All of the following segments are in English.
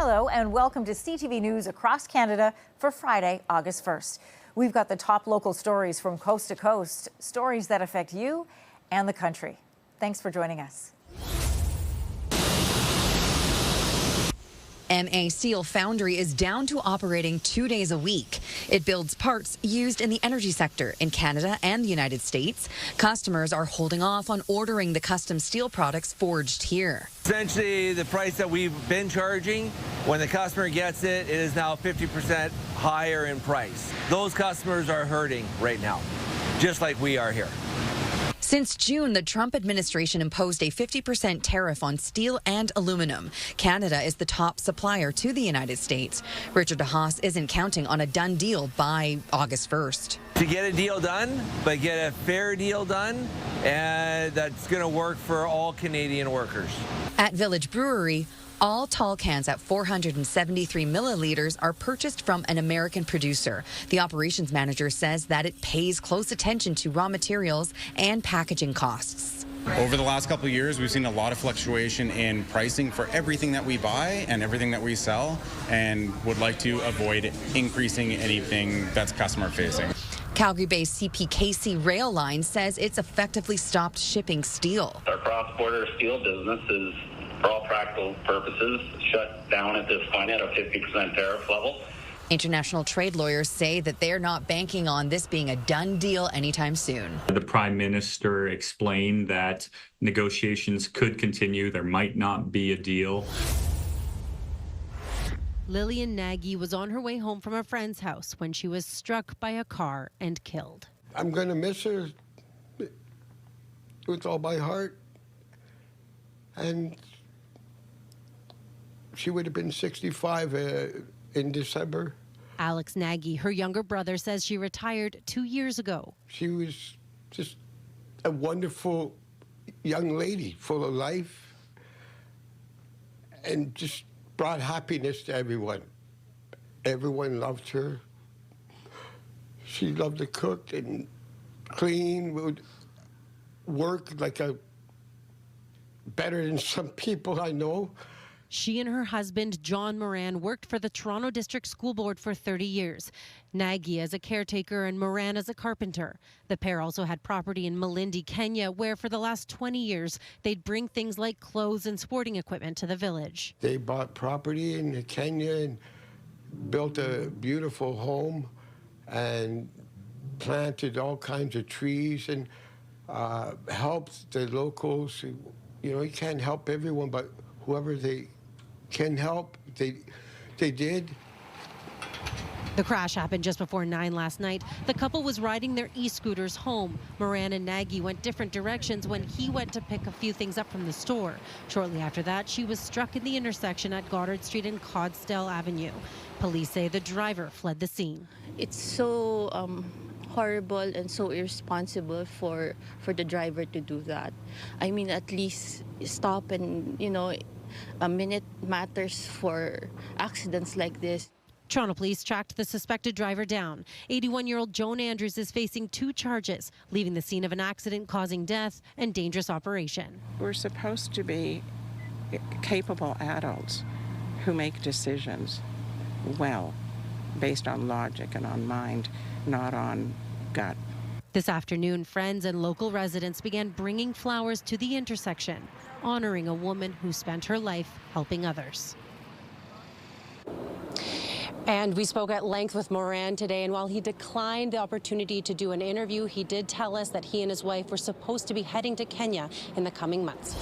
Hello and welcome to CTV News Across Canada for Friday, August 1st. We've got the top local stories from coast to coast, stories that affect you and the country. Thanks for joining us. MA Steel Foundry is down to operating 2 days a week. It builds parts used in the energy sector in Canada and the United States. Customers are holding off on ordering the custom steel products forged here. Essentially, the price that we've been charging, when the customer gets it, it is now 50% higher in price. Those customers are hurting right now, just like we are here. Since June, the Trump administration imposed a 50% tariff on steel and aluminum. Canada is the top supplier to the United States. Richard DeHaas isn't counting on a done deal by August 1st. To get a deal done, but get a fair deal done, and that's going to work for all Canadian workers. At Village Brewery, all tall cans at 473 milliliters are purchased from an American producer. The operations manager says that it pays close attention to raw materials and packaging costs. Over the last couple of years, we've seen a lot of fluctuation in pricing for everything that we buy and everything that we sell, and would like to avoid increasing anything that's customer facing. Calgary-based CPKC Rail Line says it's effectively stopped shipping steel. Our cross-border steel business is, for all practical purposes, shut down at this point at a 50% tariff level. International trade lawyers say that they're not banking on this being a done deal anytime soon. The Prime Minister explained that negotiations could continue. There might not be a deal. Lillian Nagy was on her way home from a friend's house when she was struck by a car and killed. I'm going to miss her with all my heart. And she would have been 65 in December. Alex Nagy, her younger brother, says she retired 2 years ago. She was just a wonderful young lady, full of life, and just brought happiness to everyone. Everyone loved her. She loved to cook and clean, would work like better than some people I know. She and her husband, John Moran, worked for the Toronto District School Board for 30 years. Nagy as a caretaker and Moran as a carpenter. The pair also had property in Malindi, Kenya, where for the last 20 years, they'd bring things like clothes and sporting equipment to the village. They bought property in Kenya and built a beautiful home and planted all kinds of trees and helped the locals. You know, you can't help everyone, but whoever they can help, they did. The crash happened just before 9 last night. The couple was riding their e-scooters home. Moran and Nagy went different directions when he went to pick a few things up from the store. Shortly after that, she was struck in the intersection at Goddard Street and Codsdale Avenue. Police say the driver fled the scene. It's so horrible and so irresponsible for the driver to do that. I mean, at least stop and, you know, a minute matters for accidents like this. Toronto police tracked the suspected driver down. 81-year-old Joan Andrews is facing 2 charges, leaving the scene of an accident causing death and dangerous operation. We're supposed to be capable adults who make decisions well, based on logic and on mind, not on gut. This afternoon, friends and local residents began bringing flowers to the intersection, honoring a woman who spent her life helping others. And we spoke at length with Moran today, and while he declined the opportunity to do an interview, he did tell us that he and his wife were supposed to be heading to Kenya in the coming months.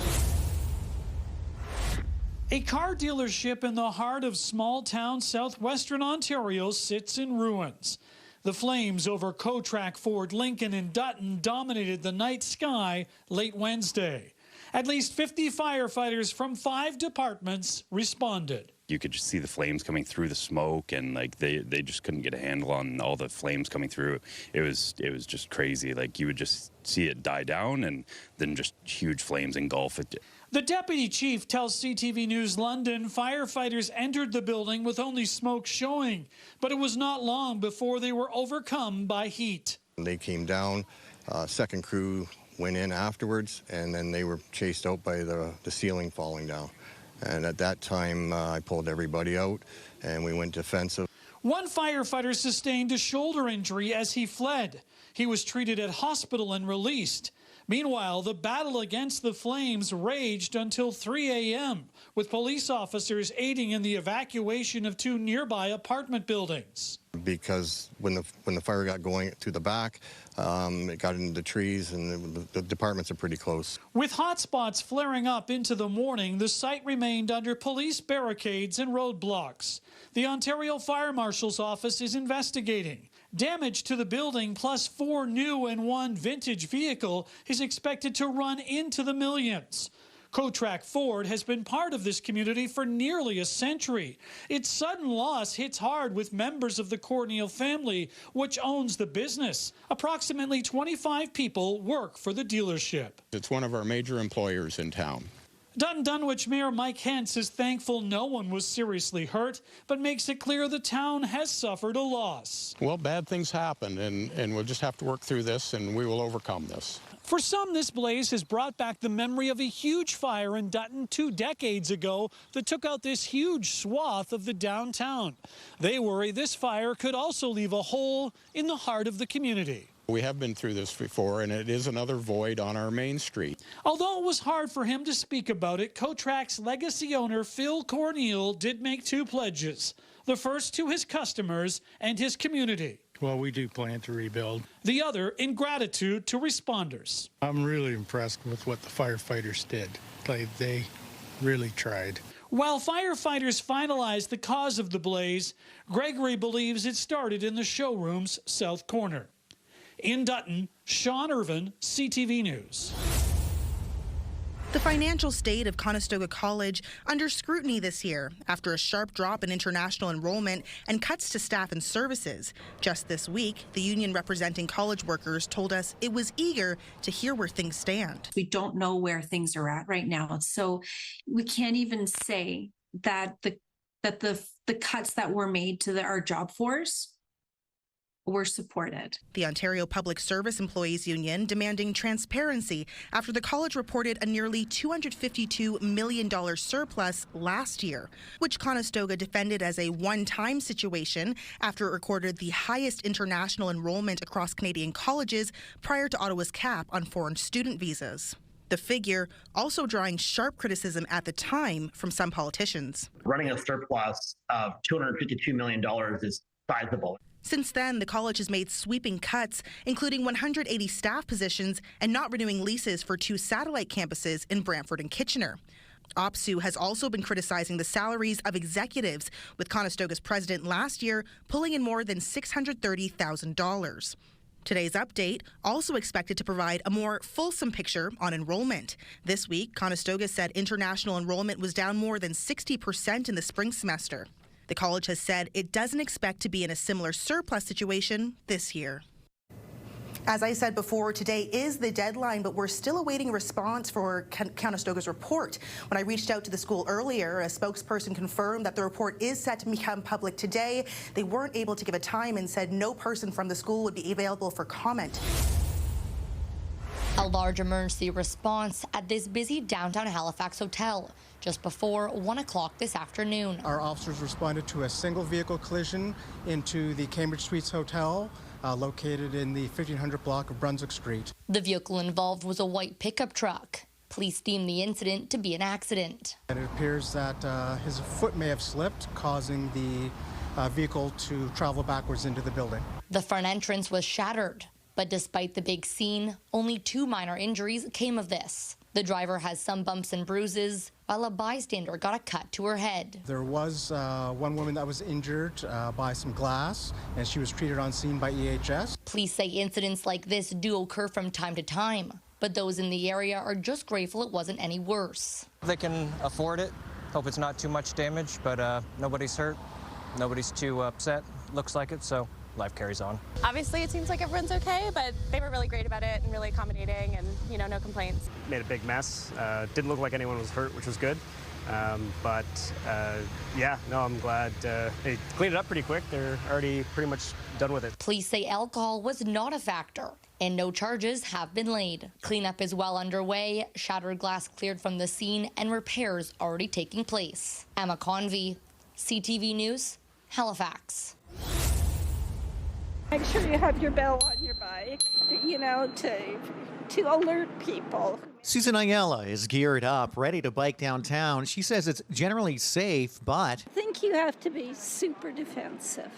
A car dealership in the heart of small-town southwestern Ontario sits in ruins. The flames over Cotrac Ford Lincoln in Dutton dominated the night sky late Wednesday. At least 50 firefighters from 5 departments responded. You could just see the flames coming through the smoke, and like they just couldn't get a handle on all the flames coming through. It was just crazy. Like you would just see it die down and then just huge flames engulf it. The deputy chief tells CTV News London firefighters entered the building with only smoke showing, but it was not long before they were overcome by heat. They came down, second crew went in afterwards, and then they were chased out by the ceiling falling down. And at that time, I pulled everybody out, and we went defensive. One firefighter sustained a shoulder injury as he fled. He was treated at hospital and released. Meanwhile, the battle against the flames raged until 3 a.m., with police officers aiding in the evacuation of 2 nearby apartment buildings. Because when the fire got going to the back, it got into the trees, and the departments are pretty close. With hotspots flaring up into the morning, the site remained under police barricades and roadblocks. The Ontario Fire Marshal's office is investigating. Damage to the building, plus 4 new and 1 vintage vehicle, is expected to run into the millions. Cotrac Ford has been part of this community for nearly a century. Its sudden loss hits hard with members of the Corneal family, which owns the business. Approximately 25 people work for the dealership. It's one of our major employers in town. Dutton Dunwich Mayor Mike Hentz is thankful no one was seriously hurt, but makes it clear the town has suffered a loss. Well, bad things happen, and we'll just have to work through this, and we will overcome this. For some, this blaze has brought back the memory of a huge fire in Dutton 2 decades ago that took out this huge swath of the downtown. They worry this fire could also leave a hole in the heart of the community. We have been through this before, and it is another void on our main street. Although it was hard for him to speak about it, Cotrac's legacy owner Phil Corneal did make 2 pledges. The first to his customers and his community. Well, we do plan to rebuild. The other in gratitude to responders. I'm really impressed with what the firefighters did. They really tried. While firefighters finalized the cause of the blaze, Gregory believes it started in the showroom's south corner. In Dutton, Sean Irvin, CTV News. The financial state of Conestoga College under scrutiny this year after a sharp drop in international enrollment and cuts to staff and services. Just this week, the union representing college workers told us it was eager to hear where things stand. We don't know where things are at right now, so we can't even say that the cuts that were made to our job force were supported. The Ontario Public Service Employees Union demanding transparency after the college reported a nearly $252 million surplus last year, which Conestoga defended as a one-time situation after it recorded the highest international enrollment across Canadian colleges prior to Ottawa's cap on foreign student visas. The figure also drawing sharp criticism at the time from some politicians. Running a surplus of $252 million is sizable. Since then, the college has made sweeping cuts, including 180 staff positions and not renewing leases for 2 satellite campuses in Brantford and Kitchener. OPSU has also been criticizing the salaries of executives, with Conestoga's president last year pulling in more than $630,000. Today's update also expected to provide a more fulsome picture on enrollment. This week, Conestoga said international enrollment was down more than 60% in the spring semester. The college has said it doesn't expect to be in a similar surplus situation this year. As I said before, today is the deadline, but we're still awaiting a response for Conestoga's report. When I reached out to the school earlier, a spokesperson confirmed that the report is set to become public today. They weren't able to give a time and said no person from the school would be available for comment. A large emergency response at this busy downtown Halifax hotel just before 1 o'clock this afternoon. Our officers responded to a single vehicle collision into the Cambridge Suites Hotel, located in the 1500 block of Brunswick Street. The vehicle involved was a white pickup truck. Police deemed the incident to be an accident. And it appears that his foot may have slipped, causing the vehicle to travel backwards into the building. The front entrance was shattered, but despite the big scene, only 2 minor injuries came of this. The driver has some bumps and bruises, while a bystander got a cut to her head. There was one woman that was injured by some glass, and she was treated on scene by EHS. Police say incidents like this do occur from time to time, but those in the area are just grateful it wasn't any worse. They can afford it. Hope it's not too much damage, but nobody's hurt. Nobody's too upset. Looks like it, so life carries on. Obviously, it seems like everyone's okay, but they were really great about it and really accommodating and, no complaints. Made a big mess. Didn't look like anyone was hurt, which was good. Yeah, no, I'm glad they cleaned it up pretty quick. They're already pretty much done with it. Police say alcohol was not a factor. and no charges have been laid. Cleanup is well underway, shattered glass cleared from the scene, and repairs already taking place. Emma Convey, CTV News, Halifax. Make sure you have your bell on your bike, to alert people. Susan Ayala is geared up, ready to bike downtown. She says it's generally safe, but I think you have to be super defensive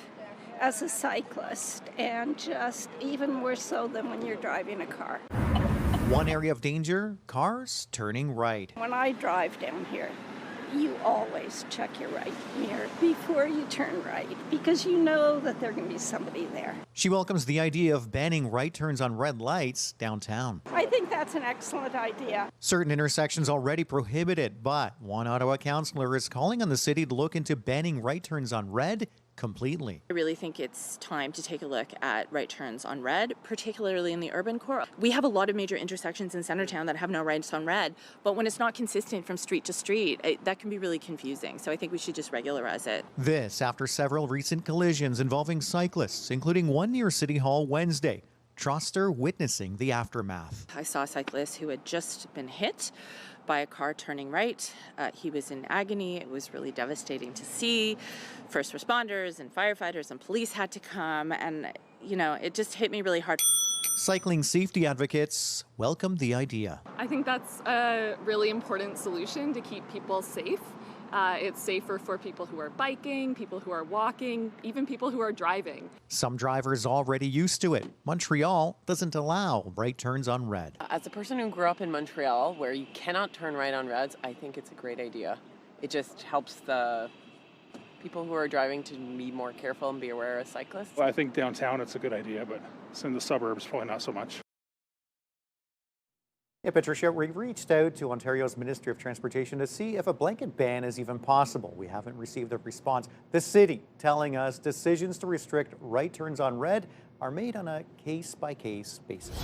as a cyclist, and just even more so than when you're driving a car. one area of danger, cars turning right. When I drive down here, you always check your right mirror before you turn right, because you know that there's going to be somebody there. She welcomes the idea of banning right turns on red lights downtown. I think that's an excellent idea. Certain intersections already prohibit it, but one Ottawa councillor is calling on the city to look into banning right turns on red completely. I really think it's time to take a look at right turns on red, particularly in the urban core. We have a lot of major intersections in Centertown that have no rights on red, but when it's not consistent from street to street, that can be really confusing. So I think we should just regularize it. This after several recent collisions involving cyclists, including one near City Hall Wednesday. Troster witnessing the aftermath. I saw a cyclist who had just been hit by a car turning right. He was in agony. It was really devastating to see. First responders and firefighters and police had to come, and it just hit me really hard. Cycling safety advocates welcomed the idea. I think that's a really important solution to keep people safe. It's safer for people who are biking, people who are walking, even people who are driving. Some drivers already used to it. Montreal doesn't allow right turns on red. As a person who grew up in Montreal, where you cannot turn right on reds, I think it's a great idea. It just helps the people who are driving to be more careful and be aware as cyclists. Well, I think downtown it's a good idea, but it's in the suburbs, probably not so much. Yeah, Patricia, we reached out to Ontario's Ministry of Transportation to see if a blanket ban is even possible. We haven't received a response. The city telling us decisions to restrict right turns on red are made on a case-by-case basis.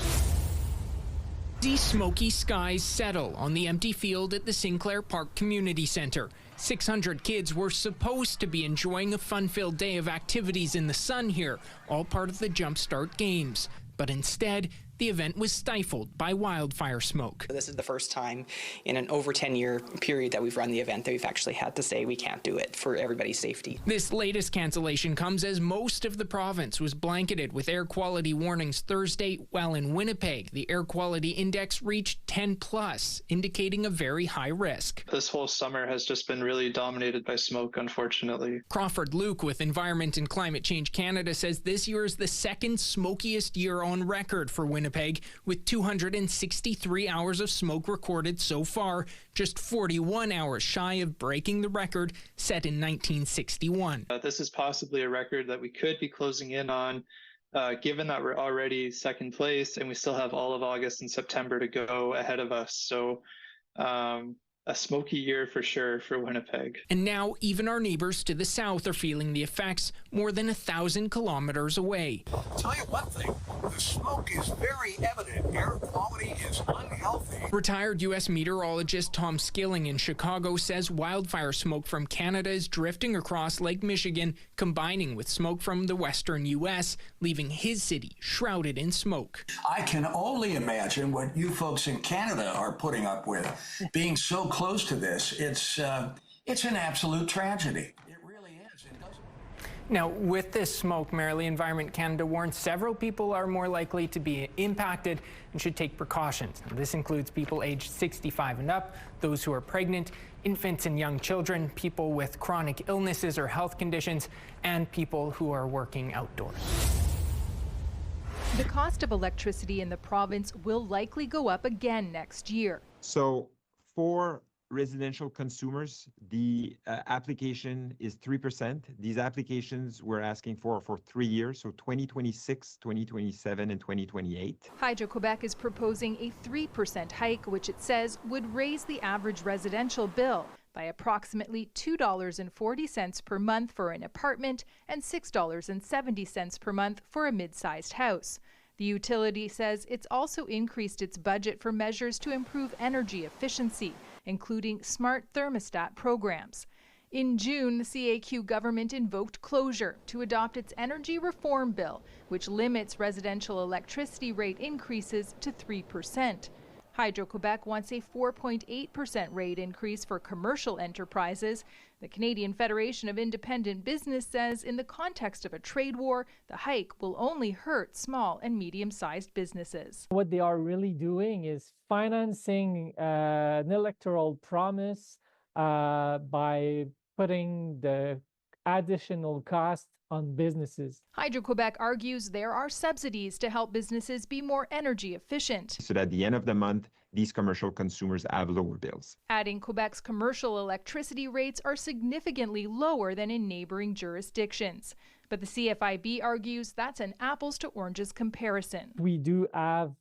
The smoky skies settle on the empty field at the Sinclair Park Community Centre. 600 kids were supposed to be enjoying a fun-filled day of activities in the sun here, all part of the Jumpstart Games. But instead, the event was stifled by wildfire smoke. This is the first time in an over 10-year period that we've run the event that we've actually had to say we can't do it for everybody's safety. This latest cancellation comes as most of the province was blanketed with air quality warnings Thursday, while in Winnipeg, the air quality index reached 10+, indicating a very high risk. This whole summer has just been really dominated by smoke, unfortunately. Crawford Luke with Environment and Climate Change Canada says this year is the second smokiest year on record for Winnipeg, with 263 hours of smoke recorded so far, just 41 hours shy of breaking the record set in 1961. This is possibly a record that we could be closing in on, given that we're already second place and we still have all of August and September to go ahead of us. So a smoky year for sure for Winnipeg. And now even our neighbors to the south are feeling the effects more than 1,000 kilometers away. I'll tell you one thing, the smoke is very evident. Air quality is unhealthy. Retired U.S. meteorologist Tom Skilling in Chicago says wildfire smoke from Canada is drifting across Lake Michigan, combining with smoke from the western U.S., leaving his city shrouded in smoke. I can only imagine what you folks in Canada are putting up with. Being so close to this, it's an absolute tragedy. It really is. It doesn't. Now, with this smoke, Merrily Environment Canada warns several people are more likely to be impacted and should take precautions. Now, this includes people aged 65 and up, those who are pregnant, infants and young children, people with chronic illnesses or health conditions, and people who are working outdoors. The cost of electricity in the province will likely go up again next year. So for residential consumers, the application is 3%. These applications we're asking for 3 years, so 2026, 2027, and 2028. Hydro-Quebec is proposing a 3% hike, which it says would raise the average residential bill by approximately $2.40 per month for an apartment and $6.70 per month for a mid-sized house. The utility says it's also increased its budget for measures to improve energy efficiency, including smart thermostat programs. In June, the CAQ government invoked closure to adopt its energy reform bill, which limits residential electricity rate increases to 3%. Hydro-Quebec wants a 4.8% rate increase for commercial enterprises. The Canadian Federation of Independent Business says in the context of a trade war, the hike will only hurt small and medium-sized businesses. What they are really doing is financing an electoral promise by putting the additional cost on businesses. Hydro-Quebec argues there are subsidies to help businesses be more energy efficient, so that at the end of the month, these commercial consumers have lower bills. adding Quebec's commercial electricity rates are significantly lower than in neighboring jurisdictions. But the CFIB argues that's an apples to oranges comparison. We do have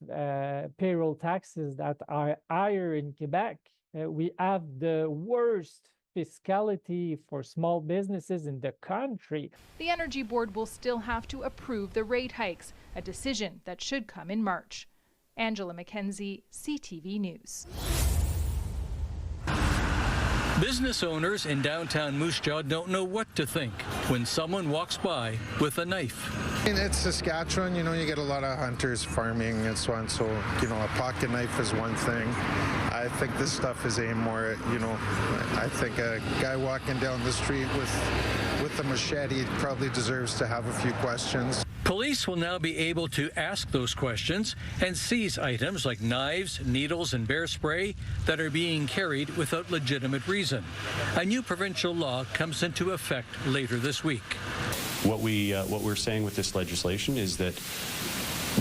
payroll taxes that are higher in Quebec. We have the worst fiscality for small businesses in the country. The Energy Board will still have to approve the rate hikes, a decision that should come in March. Angela McKenzie, CTV News. Business owners in downtown Moose Jaw don't know what to think when someone walks by with a knife. It's Saskatchewan, you get a lot of hunters farming and so on, so, a pocket knife is one thing. I think this stuff is aimed more at, I think a guy walking down the street with a machete probably deserves to have a few questions. Police will now be able to ask those questions and seize items like knives, needles, and bear spray that are being carried without legitimate reason. A new provincial law comes into effect later this week. What we're saying with this legislation is that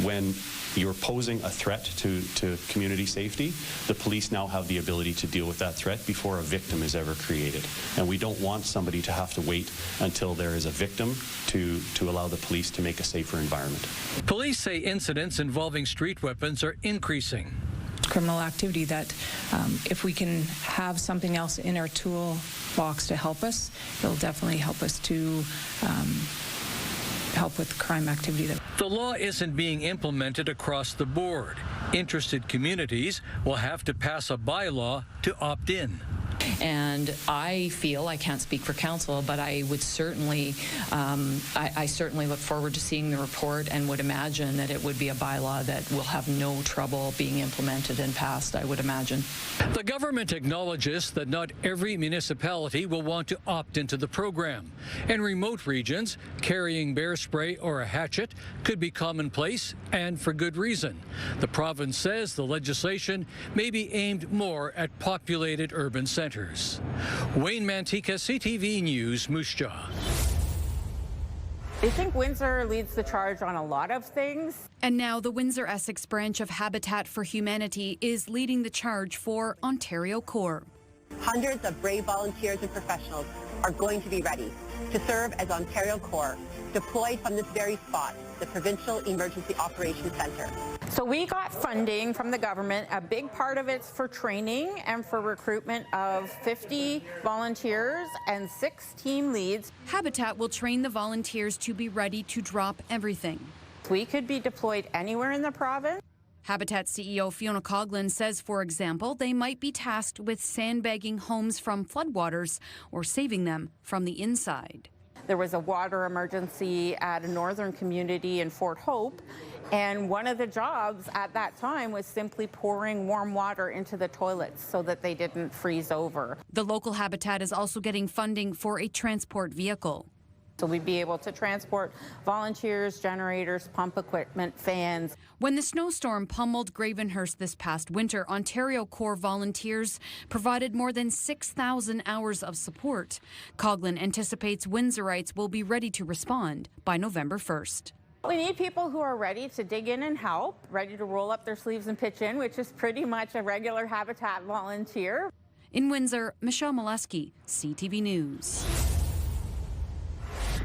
when you're posing a threat to community safety, the police now have the ability to deal with that threat before a victim is ever created. And we don't want somebody to have to wait until there is a victim to allow the police to make a safer environment. Police say incidents involving street weapons are increasing. Criminal activity that if we can have something else in our toolbox to help us, it'll definitely help us to help with crime activity. The law isn't being implemented across the board. Interested communities will have to pass a bylaw to opt in. And I feel, I can't speak for council, but I would certainly, I certainly look forward to seeing the report and would imagine that it would be a bylaw that will have no trouble being implemented and passed, I would imagine. The government acknowledges that not every municipality will want to opt into the program. In remote regions, carrying bear spray or a hatchet could be commonplace and for good reason. The province says the legislation may be aimed more at populated urban centers. Wayne Mantika, CTV News, Moose Jaw. I think Windsor leads the charge on a lot of things. And now the Windsor-Essex branch of Habitat for Humanity is leading the charge for Ontario Corps. Hundreds of brave volunteers and professionals are going to be ready to serve as Ontario Corps, deployed from this very spot, the Provincial Emergency Operations Centre. So we got funding from the government. A big part of it's for training and for recruitment of 50 volunteers and 6 team leads. Habitat will train the volunteers to be ready to drop everything. We could be deployed anywhere in the province. Habitat CEO Fiona Coughlin says, for example, they might be tasked with sandbagging homes from floodwaters or saving them from the inside. There was a water emergency at a northern community in Fort Hope, and one of the jobs at that time was simply pouring warm water into the toilets so that they didn't freeze over. The local Habitat is also getting funding for a transport vehicle. So we'd be able to transport volunteers, generators, pump equipment, fans. When the snowstorm pummeled Gravenhurst this past winter, Ontario Corps volunteers provided more than 6,000 hours of support. Coughlin anticipates Windsorites will be ready to respond by November 1st. We need people who are ready to dig in and help, ready to roll up their sleeves and pitch in, which is pretty much a regular Habitat volunteer. In Windsor, Michelle Molesky, CTV News.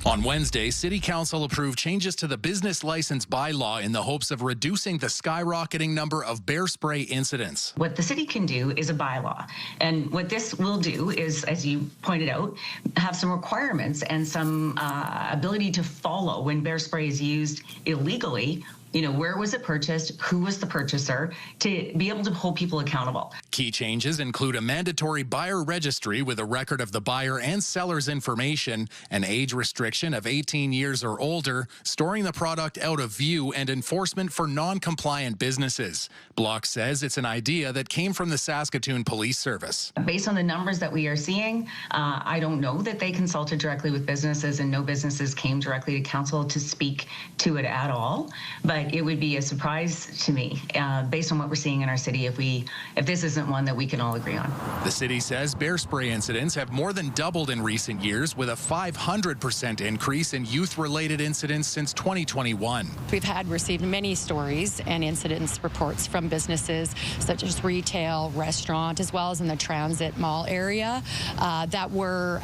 On Wednesday, City Council approved changes to the business license bylaw in the hopes of reducing the skyrocketing number of bear spray incidents. What the city can do is a bylaw. And what this will do is, as you pointed out, have some requirements and some ability to follow when bear spray is used illegally. Where was it purchased? Who was the purchaser? To be able to hold people accountable. Key changes include a mandatory buyer registry with a record of the buyer and seller's information, an age restriction of 18 years or older, storing the product out of view, and enforcement for non-compliant businesses. Block says it's an idea that came from the Saskatoon Police Service. Based on the numbers that we are seeing, I don't know that they consulted directly with businesses, and no businesses came directly to council to speak to it at all. But it would be a surprise to me, based on what we're seeing in our city, if this isn't one that we can all agree on. The city says bear spray incidents have more than doubled in recent years, with a 500% increase in youth-related incidents since 2021. We've received many stories and incidents reports from businesses such as retail, restaurant, as well as in the transit mall area that were,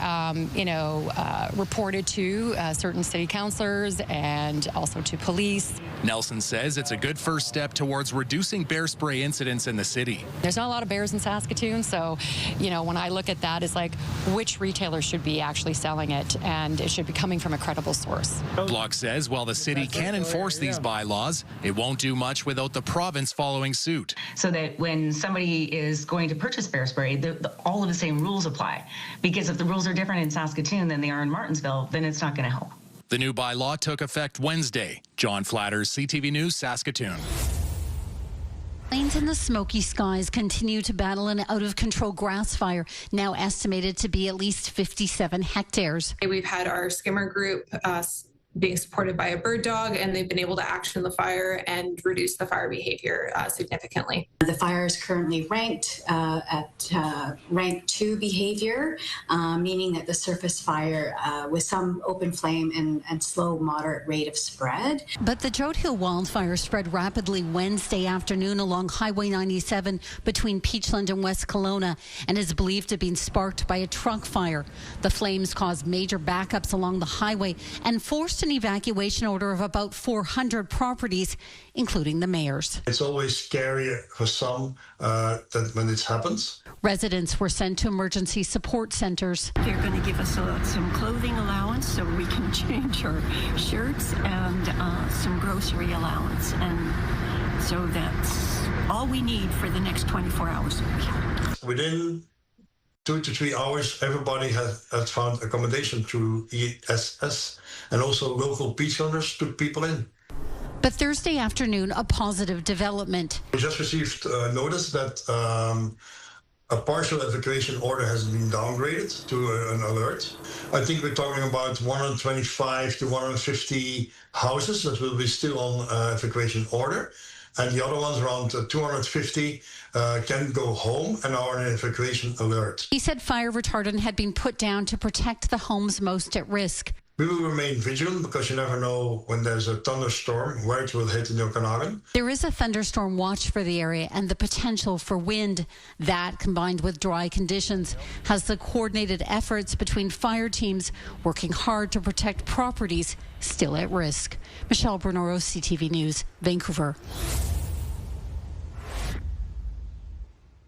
reported to certain city councillors and also to police. Nelson says it's a good first step towards reducing bear spray incidents in the city. There's not a lot of bears in Saskatoon, so, when I look at that, it's like which retailer should be actually selling it, and it should be coming from a credible source. Block says while the city can enforce these bylaws, it won't do much without the province following suit. So that when somebody is going to purchase bear spray, all of the same rules apply. Because if the rules are different in Saskatoon than they are in Martensville, then it's not going to help. The new bylaw took effect Wednesday. John Flatters, CTV News, Saskatoon. Plains in the smoky skies continue to battle an out-of-control grass fire, now estimated to be at least 57 hectares. We've had our skimmer group being supported by a bird dog, and they've been able to action the fire and reduce the fire behavior significantly. The fire is currently ranked at rank 2 behavior, meaning that the surface fire with some open flame and slow, moderate rate of spread. But the Drought Hill wildfire spread rapidly Wednesday afternoon along Highway 97 between Peachland and West Kelowna and is believed to have been sparked by a truck fire. The flames caused major backups along the highway and forced an evacuation order of about 400 properties, including the mayor's. It's always scary for some that when it happens. Residents were sent to emergency support centres. They're going to give us some clothing allowance so we can change our shirts and some grocery allowance. And so that's all we need for the next 24 hours. Within 2 to 3 hours, everybody has found accommodation through ESS, and also local peace hunters took people in. But Thursday afternoon, a positive development. We just received notice that a partial evacuation order has been downgraded to an alert. I think we're talking about 125 to 150 houses that will be still on evacuation order. And the other ones, around 250, can go home and are on an evacuation alert. He said fire retardant had been put down to protect the homes most at risk. We will remain vigilant because you never know when there's a thunderstorm where it will hit in Okanagan. There is a thunderstorm watch for the area and the potential for wind. That, combined with dry conditions, has the coordinated efforts between fire teams working hard to protect properties still at risk. Michelle Bernoro, CTV News, Vancouver.